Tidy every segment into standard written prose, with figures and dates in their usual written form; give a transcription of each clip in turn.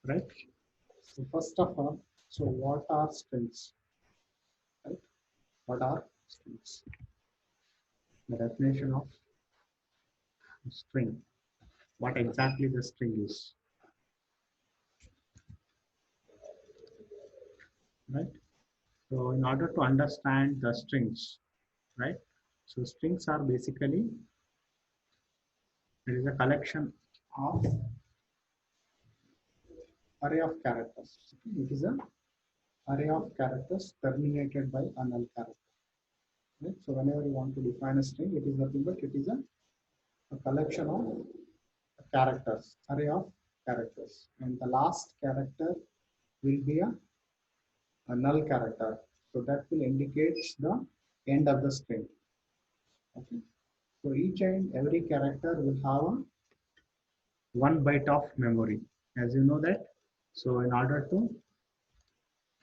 right? So first of all, so what are strings, right? What are strings? The definition of string. What exactly the string is, right? So in order to understand the strings, right? So strings are basically, it is a collection of array of characters. It is a array of characters terminated by a null character. Right? So whenever you want to define a string, it is nothing but it is a collection of characters, array of characters, and the last character will be a null character. So that will indicate the end of the string. Okay. So each and every character will have a 1 byte of memory, as you know that. So in order to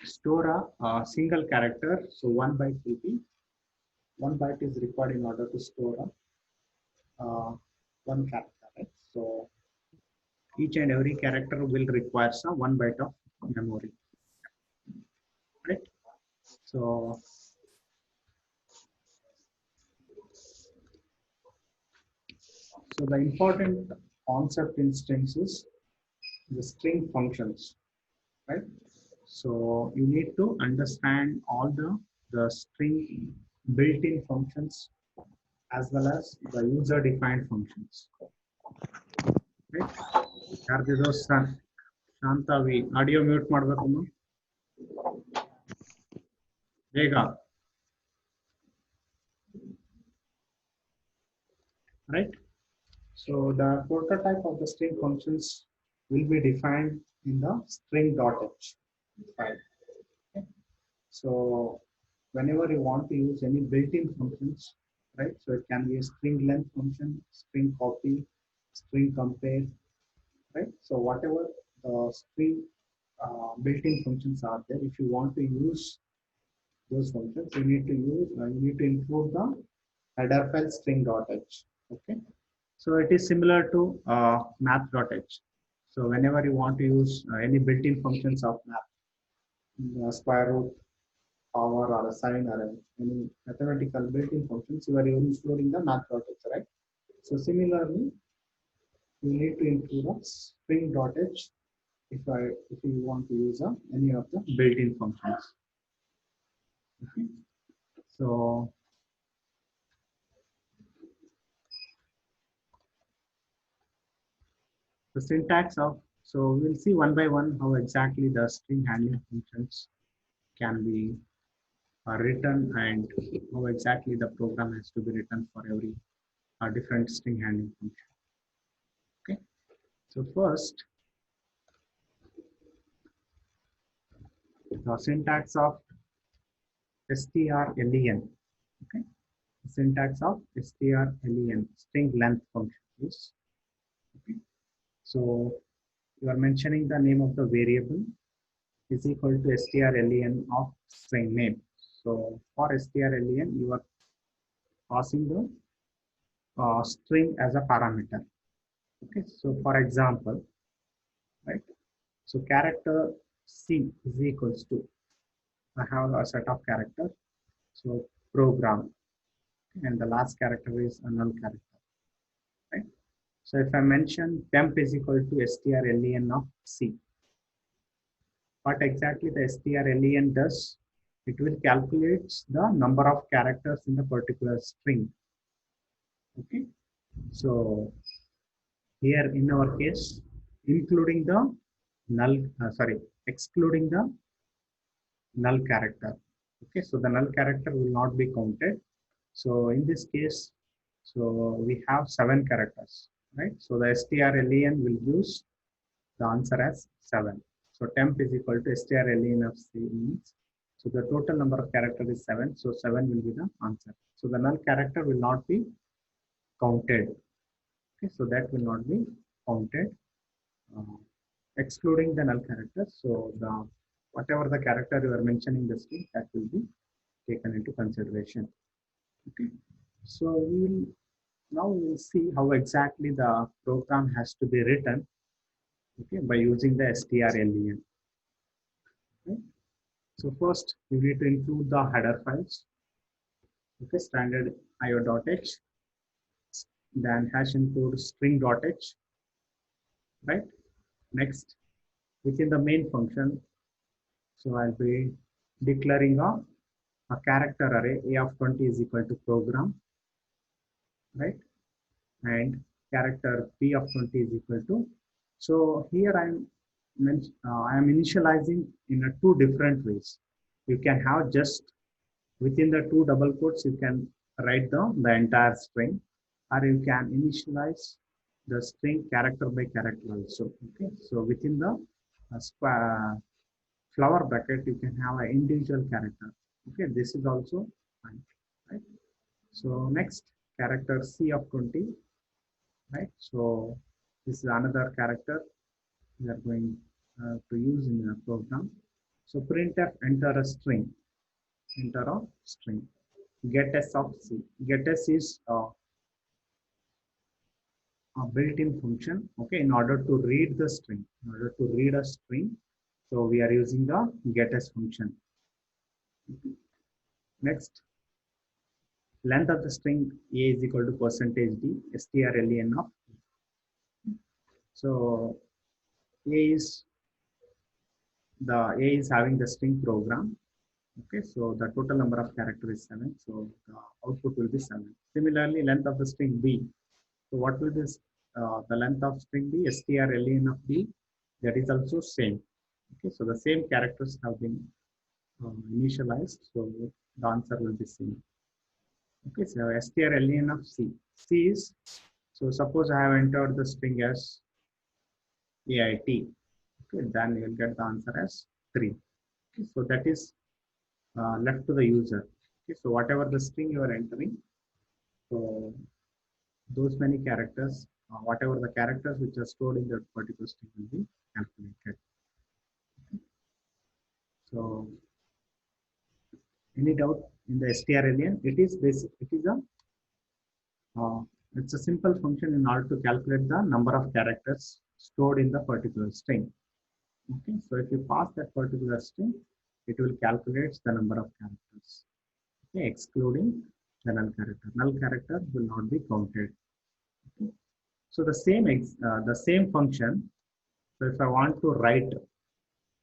store a single character, so 1 byte will be 1 byte is required in order to store one character, right? So each and every character will require some 1 byte of memory, right? So, so the important concept in strings is the string functions, right? So you need to understand all the string built-in functions as well as the user-defined functions, right? ಯಾರ್ದಿದು Shanthavi audio mute ಮಾಡಬೇಕು ಬೇಗ, right? So the prototype of the string functions will be defined in the string.h file. Okay. So whenever you want to use any built-in functions, right? So it can be a string length function, string copy, string compare, right? So whatever string built-in functions are there, if you want to use those functions, you need to include the header file string.h. Okay. So it is similar to math.h. So whenever you want to use any built-in functions of math, square root, power, or a sine, or any mathematical built-in functions, you are including the math.h, right? So similarly, you need to include a string.h if you want to use any of the built-in functions. Okay. So the syntax of, so we'll see one by one how exactly the string handling functions can be written and how exactly the program has to be written for every different string handling function. Okay. So first, the syntax of strlen. Okay. The syntax of strlen, string length function is, okay. So you are mentioning the name of the variable is equal to strlen of string name. So for strlen, you are passing the string as a parameter. Okay. So for example, right? So character C is equals to, I have a set of characters. So program, and the last character is a null character, right? So if I mention temp is equal to strlen of C, what exactly the strlen does? It will calculate the number of characters in the particular string. Okay. So here in our case, including the null, excluding the null character. Okay, so the null character will not be counted. So in this case, so we have 7 characters, right? So the strlen will use the answer as 7. So temp is equal to strlen of C means, so the total number of characters is 7. So 7 will be the answer. So the null character will not be counted. Okay, so that will not be counted, excluding the null character. So the whatever the character you are mentioning the string, that will be taken into consideration. Okay. So we will see how exactly the program has to be written okay, by using the strlen. Okay. So first you need to include the header files, okay, standard io.h, then hash include string.h, right? Next, within the main function, so I'll be declaring a character array a of 20 is equal to program, right? And character p of 20 is equal to. So here I am initializing in a two different ways. You can have just within the two double quotes, you can write the entire string, or you can initialize the string character by character also. Okay, so within the flower bracket, you can have an individual character. Okay, this is also fine, right? So next, character c of 20, right? So this is another character we are going to use in the program. So printf enter a string, enter a string. Get s of c. Get s is a built-in function. Okay, in order to read the string, in order to read a string, so we are using the get s function. Next, length of the string a is equal to percentage d strlen of. So a is having the string program. Okay, so the total number of characters is 7. So the output will be 7. Similarly, length of the string b. So what will this the length of string b strlen of b? That is also same. Okay, so the same characters have been initialized. So the answer will be same. Okay, so strlen of c. C is, so suppose I have entered the string as AIT. Okay, then you will get the answer as 3. Okay, so that is left to the user. Okay, so whatever the string you are entering, so those many characters, whatever the characters which are stored in that particular string will be calculated. So any doubt in the strlen? It is basic. It is a it's a simple function in order to calculate the number of characters stored in the particular string. Okay, so if you pass that particular string, it will calculate the number of characters. Okay, excluding the null character. Null character will not be counted. Okay. So the same function. So if I want to write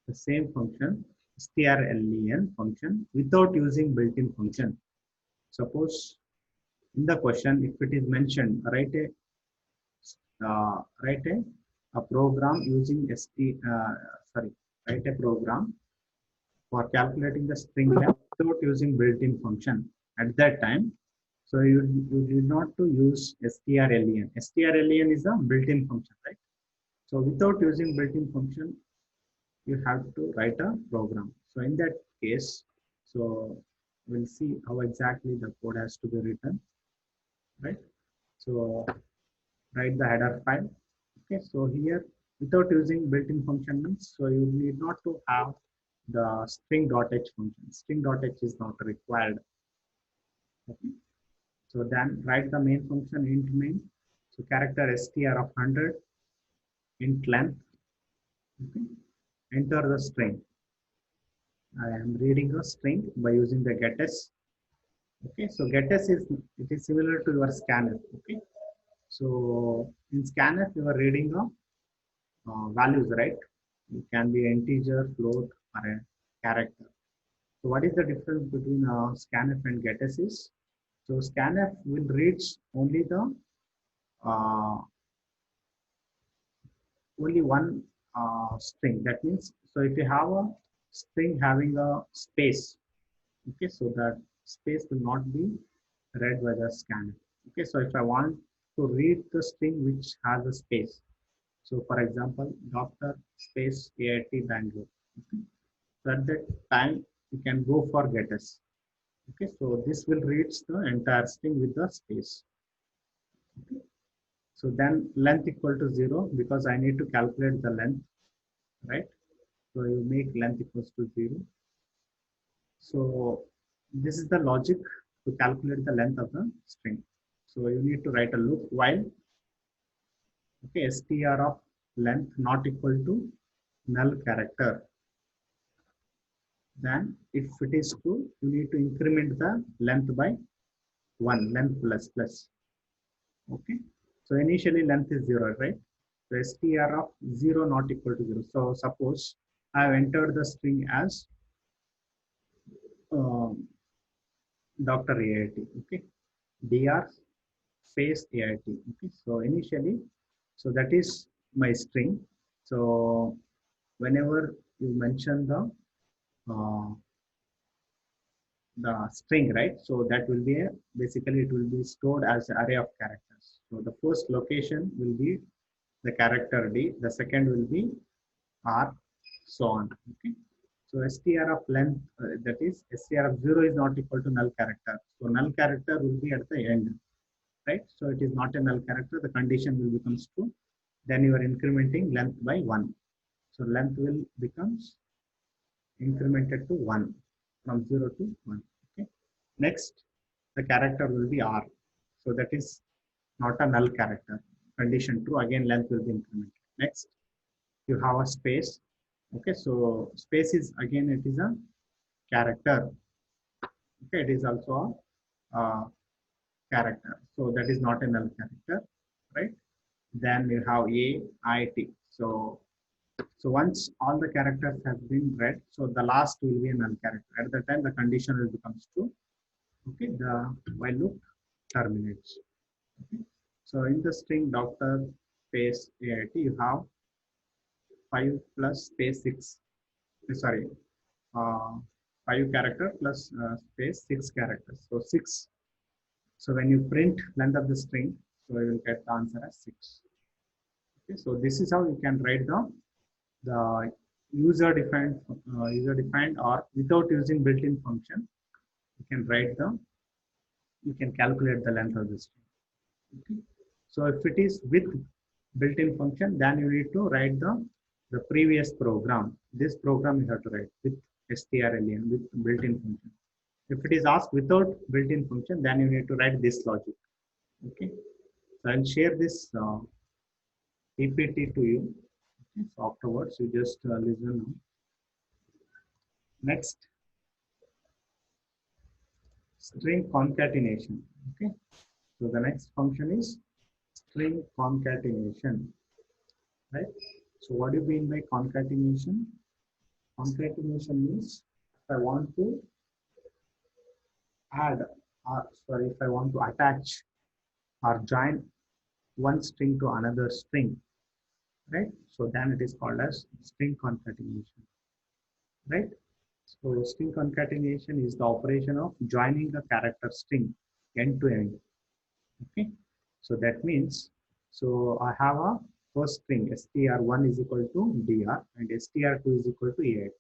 the same function, strlen function without using built-in function. Suppose in the question, if it is mentioned, write a program using write a program for calculating the string length without using built-in function. At that time, so you need not to use strlen. Strlen is a built-in function, right? So without using built-in function, you have to write a program. So in that case, so we'll see how exactly the code has to be written, right? So write the header file. Okay, so here without using built-in function means, so you need not to have the string.h function. String.h is not required. Okay, so then write the main function int main. So character str of 100, int length. Okay, enter the string. I am reading a string by using the getters. Okay, so getters is, it is similar to your scanf. Okay, so in scanf you are reading a values, right? It can be integer, float, or a character. So what is the difference between scanf and getters is, so scanf will read only the uh, only one string. That means, so if you have a string having a space, okay, so that space will not be read by the scanf. Okay, so if I want to read the string which has a space, so for example, doctor space AIT Bangalore. Okay. So at that time, you can go for getters. Okay, so this will read the entire string with the space. Okay. So then length equal to 0 because I need to calculate the length, right? So you make length equals to 0. So this is the logic to calculate the length of the string. So you need to write a loop while, okay, str of length not equal to null character, then if it is true, you need to increment the length by 1, length plus plus. Okay, so initially length is 0, right? So str of 0 not equal to 0. So suppose I have entered the string as Dr. AIT. Okay, dr space AIT. Okay, so initially, so that is my string. So whenever you mention uh, the string, right? So that will be basically it will be stored as array of characters. So the first location will be the character D, the second will be R, so on. Okay. So str of length, that is str of 0 is not equal to null character. So null character will be at the end, right? So it is not a null character. The condition will becomes true. Then you are incrementing length by 1. So length will becomes incremented to 1 from 0 to 1. Okay. Next, the character will be R. So that is not a null character. Condition true, again length will be incremented. Next, you have a space. Okay, so space is again it is a character. Okay, it is also a character. So that is not a null character, right? Then you have A, I, T. So once all the characters have been read, so the last will be a null character. At the time the condition will becomes true. Okay, the while loop terminates. Okay. So in the string doctor space AIT, you have 5 plus space 6. Sorry, uh, 5 character plus space 6 characters. So 6. So when you print length of the string, so you will get the answer as 6. Okay, so this is how you can write the user defined or without using built-in function. You can write you can calculate the length of the string. Okay. So if it is with built-in function, then you need to write the previous program. This program you have to write with strlen with built-in function. If it is asked without built-in function, then you need to write this logic. Okay. So I'll share this PPT to you. Okay. So afterwards, you just listen. Next, string concatenation. Okay. So the next function is string concatenation. Right. So what do you mean by concatenation? Concatenation means if I want to add, if I want to attach or join one string to another string, right? So then it is called as string concatenation, right? So string concatenation is the operation of joining the character string end to end. Okay. So that means, so I have a first string str1 is equal to dr and str2 is equal to ait.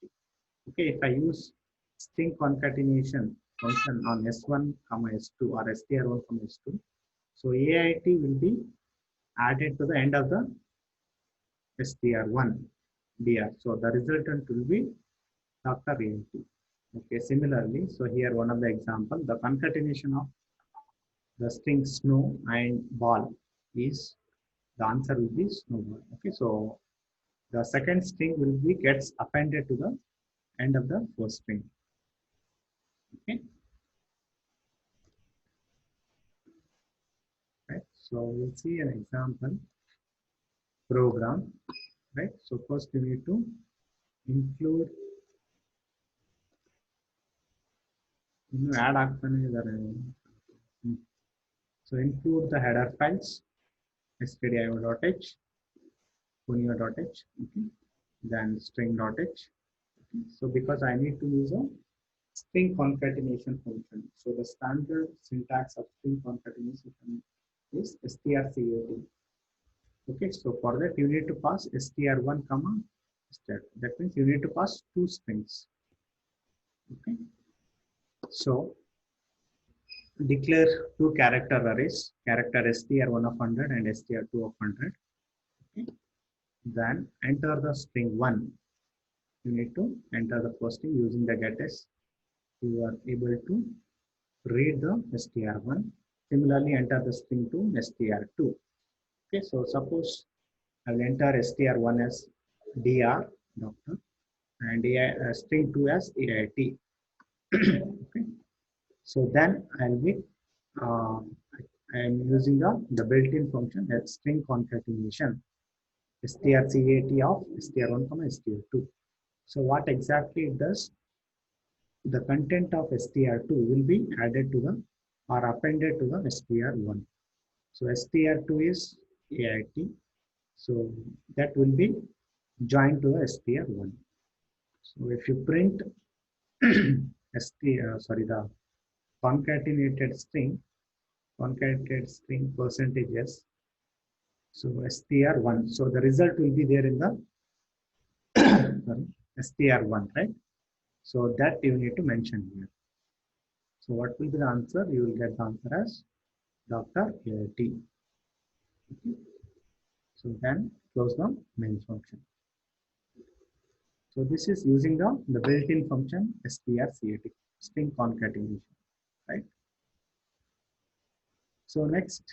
Okay, if I use string concatenation function on s1 comma s2 or str1 comma s2, so ait will be added to the end of the str1 dr. So the resultant will be Dr. ait. Okay, similarly, so here one of the example, the concatenation of the string snow and ball is the answer will be snowball. Okay, so the second string will be gets appended to the end of the first string. Okay. Right. So we'll see an example program. Right. So first you need to include add so include the header files stdio.h, punio.h, okay, then string.h. Okay. So because I need to use a string concatenation function. So the standard syntax of string concatenation is strcat. Okay, so for that you need to pass str1 comma str. That means you need to pass two strings. Okay, so declare two character arrays, character str1 of 100 and str2 of 100. Okay, then enter the string 1. You need to enter the first string using the getters. You are able to read the str1. Similarly, enter the string to str2. Okay, so suppose I'll enter str1 as dr doctor and string 2 as AIT. Okay. So then I'll be uh, I'm using the built-in function as string concatenation strcat of str1 comma str2. So what exactly it does? The content of str2 will be added to the or appended to the str1. So str2 is AIT. So that will be joined to the str1. So if you print the concatenated string percentages. So str1. So the result will be there in the str1, right? So that you need to mention here. So what will be the answer? You will get the answer as Dr. AIT. Okay. So then close the main function. So this is using the built-in function strcat, string concatenation, right? So next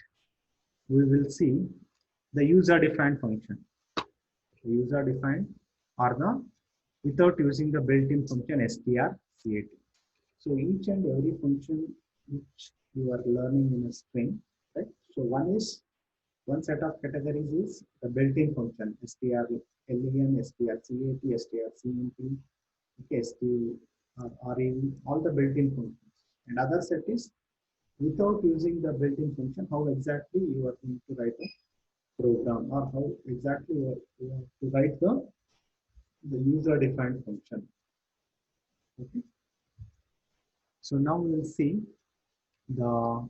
we will see the user-defined function. The user-defined or the without using the built-in function strcat. So each and every function which you are learning in a string, right? So one set of categories is the built-in function strlen, strcat, strcmp, okay, rev, all the built-in functions. And other set is without using the built-in function, how exactly you are going to write a program or how exactly you have to write the user-defined function. Okay. So now we will see the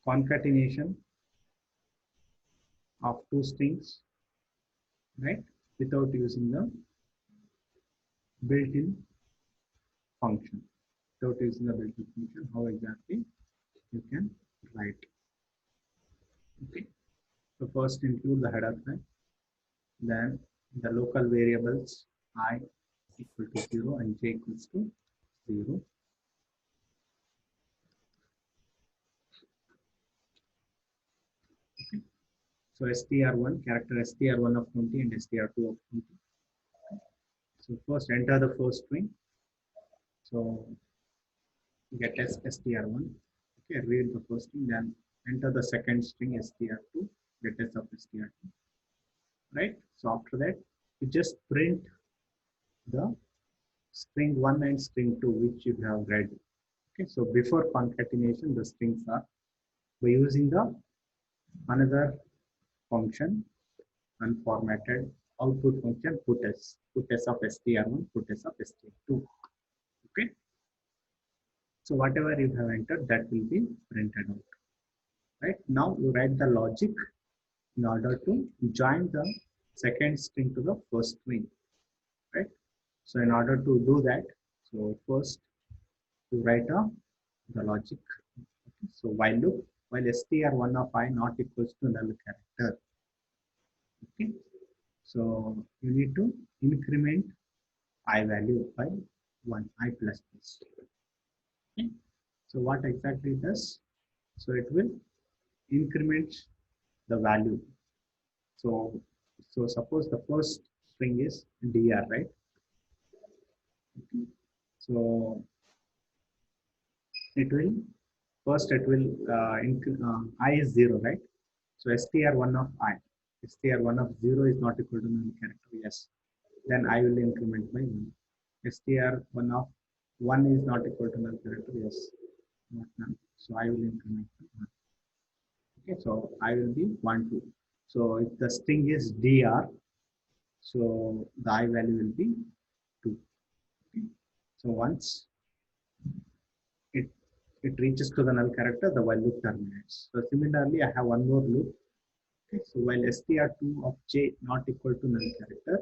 concatenation of two strings, right? Without using the built-in function. Without using the built-in function, how exactly you can write. Okay. So first include the header file, then the local variables I equal to 0 and j equals to 0. Okay. So str1, character str1 of 20 and str2 of 20. So first enter the first string. So get str1. Okay, read the first string, then enter the second string str2, get s of str2. Right? So after that, you just print the string 1 and string 2 which you have read. Okay, so before concatenation, the strings are by using the another function unformatted output function put s of str1, put s of str2. Okay, so whatever you have entered that will be printed out. Right now, you write the logic in order to join the second string to the first string. Right. So in order to do that, so first you write the logic. Okay. So while loop, while str1 of I not equals to null character. Okay. So you need to increment I value by 1, I plus plus. Okay. So what exactly it does? So it will increment the value. So suppose the first string is dr, right? Okay. So it will first it will I is 0, right? So str1 of I, str1 of 0 is not equal to null character, yes. Then I will increment by 1. str1 of 1 is not equal to null character, yes, not none. So I will increment by 1. Okay, so I will be 1, 2. So if the string is dr, so the I value will be 2. Okay. So once it it reaches to the null character, the while loop terminates. So similarly, I have one more loop. Okay, so while str2 of j not equal to null character,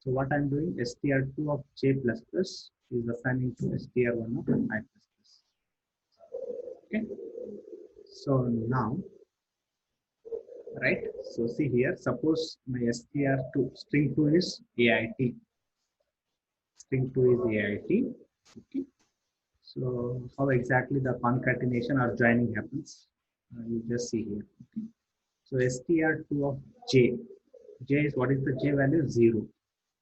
so what I'm doing, str2 of j plus plus is assigning to str1 of I plus plus. Okay, so now, right? So see here, suppose my str2 string 2 is AIT. String 2 is AIT. Okay. So how exactly the concatenation or joining happens? You just see here. Okay. So str2 of j. J is, what is the j value? 0.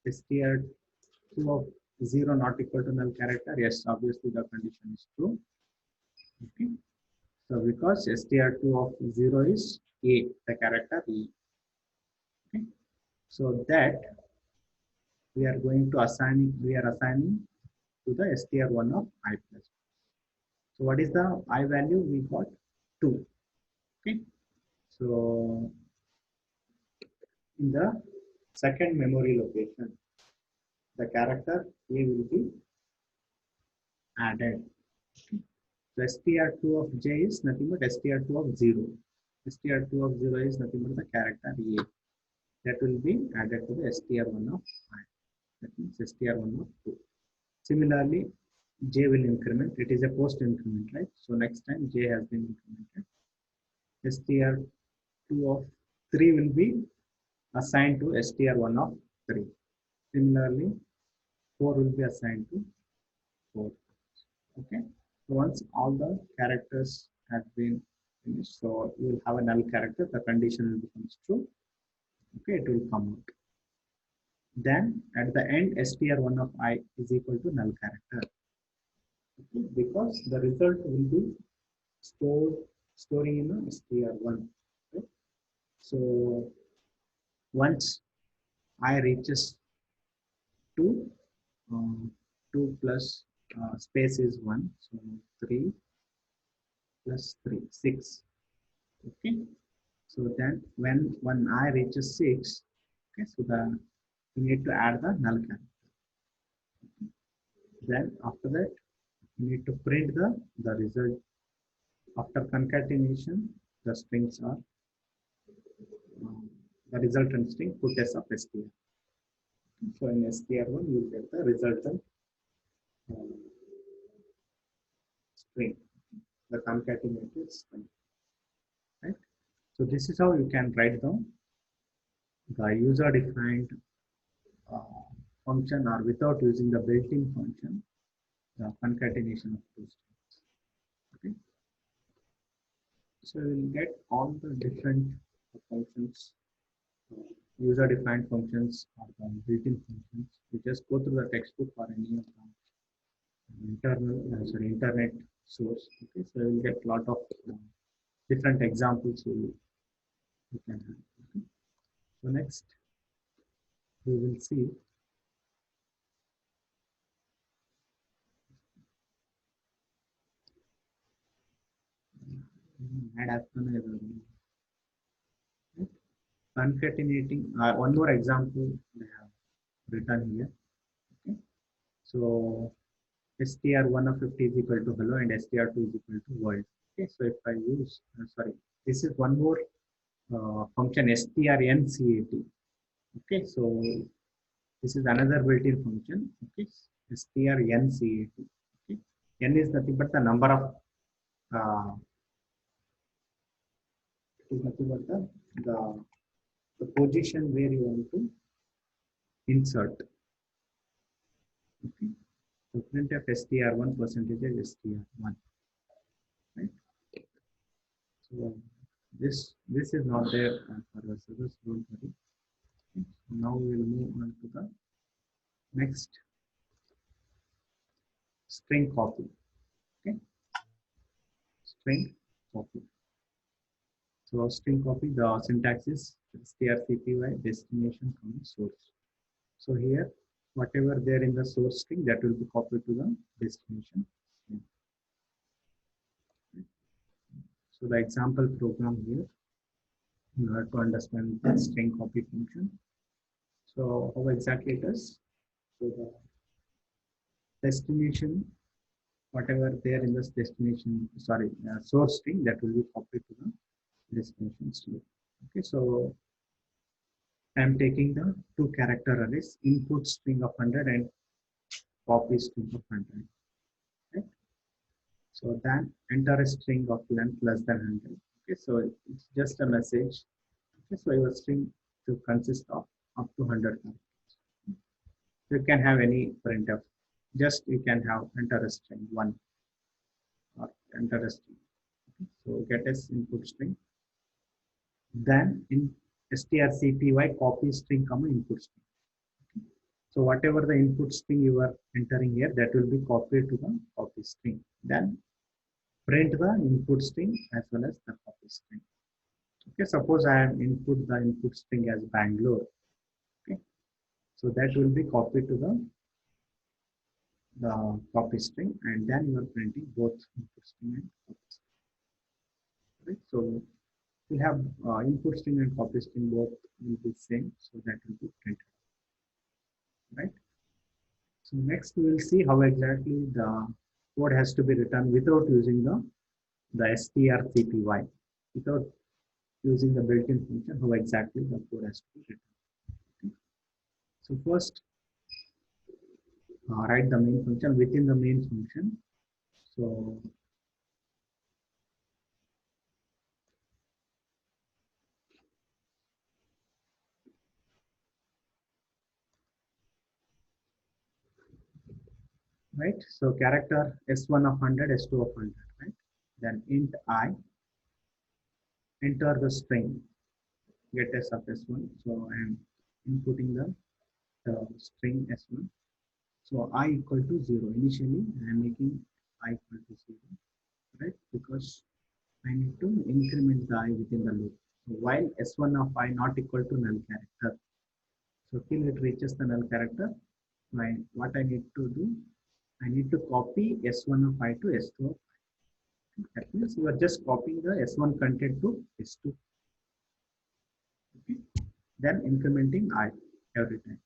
str2 of 0 not equal to null character. Yes, obviously the condition is true. Okay. So because str2 of 0 is a, the character e. Okay. So that we are going to assign, we are assigning to the str1 of I plus. So what is the I value? We got 2. Okay. So in the second memory location, the character A will be added. So str2 of j is nothing but str2 of 0. str2 of 0 is nothing but the character A. That will be added to the str1 of I. That means str1 of 2. Similarly, j will increment. It is a post increment, right? So next time j has been incremented. str2 of 3 will be assigned to str1 of 3. Similarly, 4 will be assigned to 4. Okay. So once all the characters have been finished, so you will have a null character, the condition will becomes true. Okay, it will come out. Then at the end, str1 of I is equal to null character. Okay, because the result will be storing in a str1. Right? So once I reaches 2, 2 plus space is 1, so 3 plus 3, 6. Okay. So then when I reaches 6, okay, so you need to add the null character. Then after that, you need to print the result. After concatenation, the strings are the resultant string put as of str. So in str1, you get the resultant string, the concatenated string. Right. So this is how you can write down the user-defined function, or without using the built-in function, the concatenation of two strings. Okay. So we'll get all the different functions, user-defined functions or the built-in functions. We just go through the textbook or any of the internet source. Okay, so we'll get a lot of different examples you can have. Okay. So next, we will see concatenating. One more example I have written here. Okay. So str1 of 50 is equal to hello and str2 is equal to world. Okay, so if I use, sorry, this is one more function strncat. Okay, so this is another built-in function. Okay, strncat. Okay, n is nothing but the number of is nothing but the position where you want to insert. Okay, so printf str1 percentage is str1. Right. So this is not there for us, so just don't worry. Okay. So now we will move on to the next string copy. Okay, string copy. So string copy, the syntax is strcpy destination source. So here, whatever there in the source string, that will be copied to the destination string. So the example program here, in order to understand the string copy function. So how exactly it is? So the destination, whatever there in this destination, sorry, source string, that will be copied to the destination string. Okay, so I'm taking the two character arrays, input string of 100 and copy string of 100. Right? So then enter a string of length less than 100. Okay, so it's just a message. Okay, so your string should consist of up to 100 characters. You can have any printf. Just you can have enter a string 1 or enter a string. So get as input string. Then in strcpy copy string comma input string. So whatever the input string you are entering here, that will be copied to the copy string. Then print the input string as well as the copy string. Okay, suppose I have input the input string as Bangalore. Okay, so that will be copied to the copy string, and then you are printing both input string and copy string. Right? So we have input string and copy string both will be same, so that will be printed. Right. So next we will see how exactly the code has to be written without using the strcpy, without using the built-in function, how exactly the code has to be written. Okay. So first, write the main function within the main function. So right, so character s1 of 100, s2 of 100, right? Then int I, enter the string get s of s1. So I am inputting the string s1. So I equal to 0. Initially I am making I equal to 0, right? Because I need to increment the I within the loop. So while s1 of I not equal to null character, so till it reaches the null character, what I need to do, I need to copy s1 of I to s2 of I. That means you are just copying the s1 content to s2. Okay. Then incrementing I every time.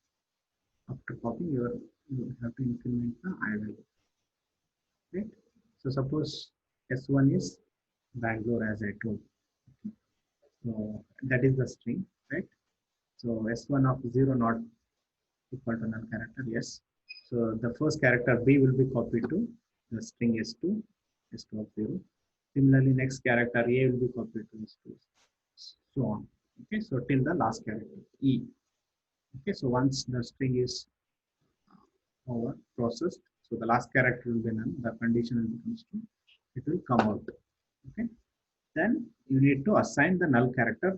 After copying, you have to increment the I value. Right? So suppose s1 is Bangalore as I told. Okay. So that is the string, right? So s1 of 0 not equal to null character, yes. So the first character B will be copied to the string s2, s2 of 0. Similarly, next character A will be copied to s2, so on. Okay, so till the last character E. Okay, so once the string is over processed, so the last character will be none, the condition will become true, it will come out. Okay, then you need to assign the null character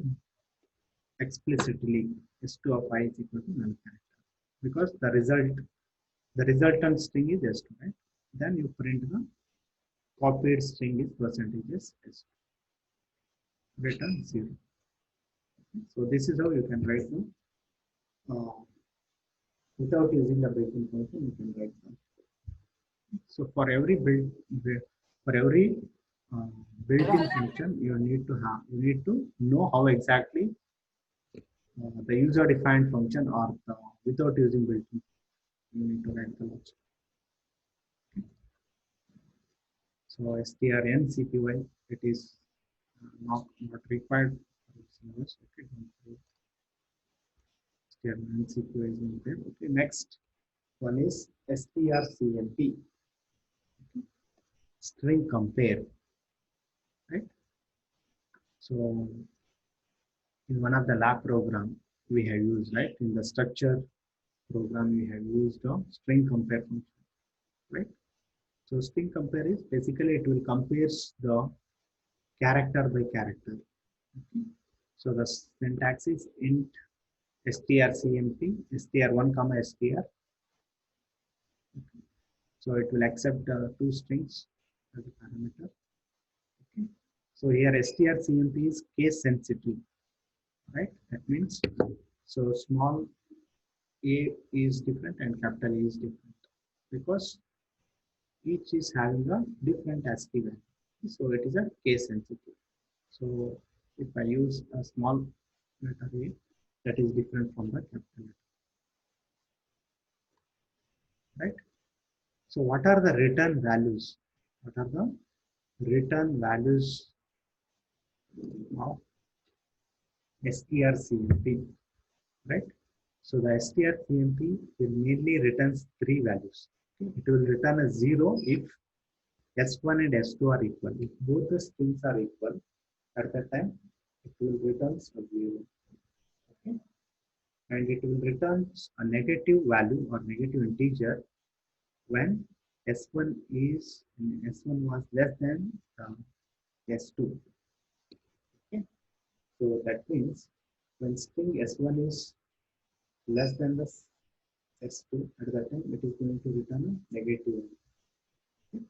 explicitly. S2 of I is equal to null character because the resultant string is s2, right? Then you print the copied string is percentages s2, return 0. So this is how you can write them without using the built-in function. You can write them. So for every uh, built-in function, you need to know how exactly the user-defined function or without using built-in. You need to write the logic. So strncpy, it is not required for syllabus. Okay, strncpy is not there. Okay, next one is strcmp, string compare, right? So in one of the lab program we have used, right? In the structure program we have used a string compare function, right? So string compare is basically it will compares the character by character. Okay. So the syntax is int strcmp str1 comma str. Okay. So it will accept two strings as a parameter. Okay. So here strcmp is case sensitive, right? That means so small a is different and capital A is different because each is having a different ASCII value. So it is a case sensitive. So if I use a small letter A, that is different from the capital letter, right? So what are the return values? What are the return values of strcmp, right? So the strcmp will mainly returns three values. Okay? It will return a 0 if s1 and s2 are equal. If both the strings are equal, at that time it will return a 0. Okay? And it will return a negative value or negative integer when s1 was less than S2. Okay. So that means when string S1 is less than the S2, at that time it is going to return a negative. Okay.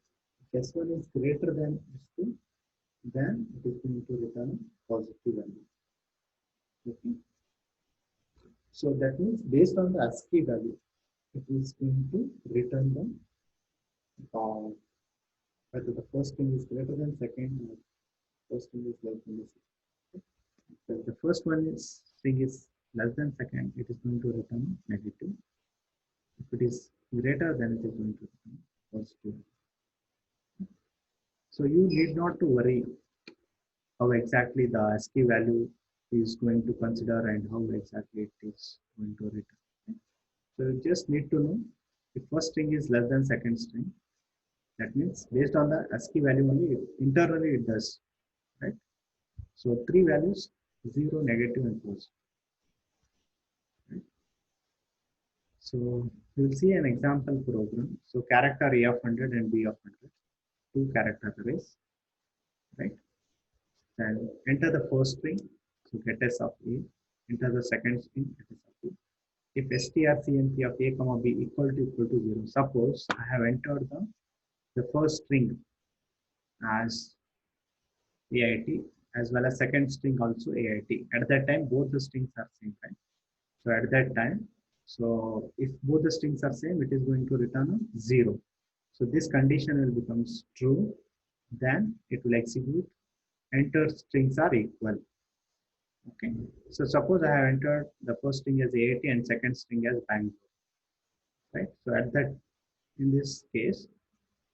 If S1 is greater than S2, then it is going to return a positive value. Okay. So that means based on the ASCII value, it is going to return the whether the first string is greater than second or first string is less than the second. So if the first one is string is less than second, it is going to return negative. If it is greater, then it is going to return positive. So you need not to worry how exactly the ASCII value is going to consider and how exactly it is going to return. So you just need to know if first string is less than second string. That means based on the ASCII value only, internally it does, right? So three values, 0, negative, and positive. Right? So we'll see an example program. So character A of 100 and B of 100, two character arrays, right? Then enter the first string, so get S of A. Enter the second string, get S of B. If strcmp of A comma B equal to 0, suppose I have entered the first string as AIT as well as second string also AIT. At that time, both the strings are same, right? So at that time, so if both the strings are same, it is going to return a 0. So this condition will become true. Then it will execute. Enter strings are equal. Okay. So suppose I have entered the first string as AIT and second string as Bangalore. Right. So at that, in this case,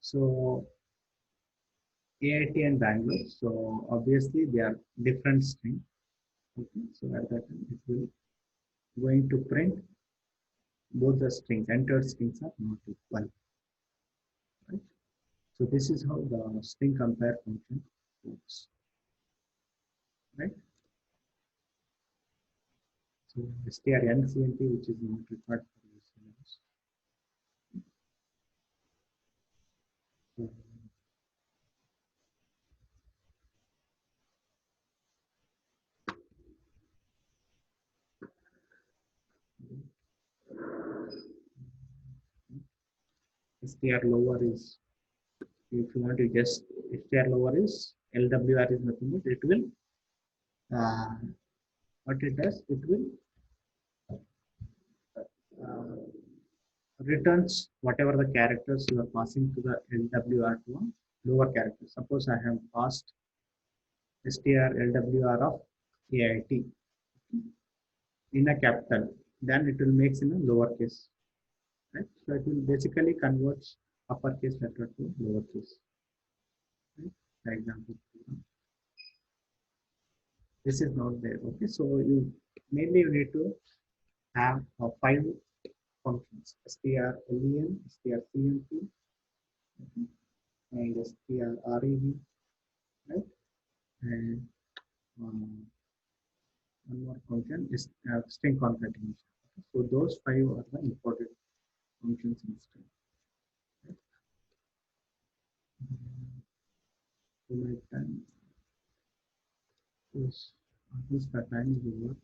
so AIT and Bangalore. So obviously they are different string. Okay. So at that time, it will going to print both the strings, entered strings are not equal. Right? So this is how the string compare function works. Right? So strncmp, which is not required for this syllabus. So, str lower is, if you want to just str lower is LWR is nothing but it will uh, what it does, it will uh, returns whatever the characters you are passing to the LWR to a lower character. Suppose I have passed str LWR of AIT in a capital, then it will make in a lowercase. Right? So it will basically converts uppercase letter to lowercase. Right? For example, this is not there. Okay, so you mainly you need to have five functions: strlen, strcmp, okay, and strrev, right? And um, one more function is string concatenation. Okay? So those five are the important functions in string. Right? So my time is almost the time is over.